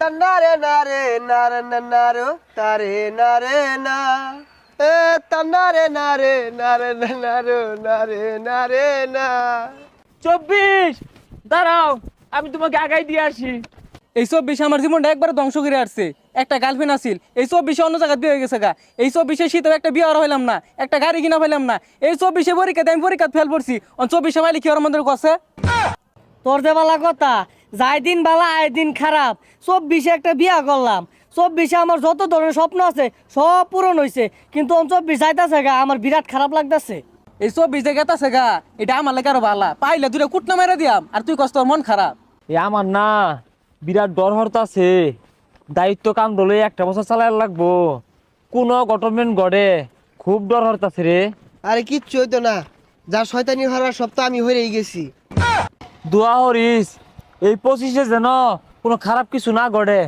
তন্নারে নারে নারে নারো তারে নারে না এ তন্নারে নারে নারে নারো নারে নারে না। 24 দাঁড়াও, আমি তোমাকে আগাই দিয়ে আসি। এই 24 আমার জীবনটা একবার ধ্বংস করে আসছে। একটা গার্লফ্রেন্ড আছিল, এই 24 অন্য জায়গায় বিয়ে হয়ে গেছে গা। এই 24 শীতে একটা বিয়ে আর হইলাম না, একটা গাড়ি কিনা পাইলাম না। এই 24 পরীক্ষাতে আমি পরীক্ষা ফেল পড়ছি। 24 পাইলে কি ওর মধ্যে কছে তোর যে বালা কথা, যাই দিন বালা আয় দিন খারাপ। 24 একটা বিয়া করলাম, 24 আমার যত ধরনের স্বপ্ন আছে সব পূরণ হয়েছে, কিন্তু 24 যাইতাছে গা, আমার বিরাট খারাপ লাগতেছে। এই 24 যে গেতাছে গা, এটা আমার লাগে আরো ভালা। পাইলে দুটা কুটনা মেরে দিয়াম, আর তুই কষ্ট মন খারাপ। এ আমার না বিরাট ডর হরতাছে। দায়িত্ব কাম দলে 1 বছর চালাই লাগবো, কোন গভর্নমেন্ট গড়ে খুব ডর হরতাছে রে। আরে কিচ্ছু হইতো না, যা শয়তানি হওয়ার সব তো আমি হয়েই গেছি। দোয়া হরিস এই 25-এ যেন কোনো খারাপ কিছু না গড়ে।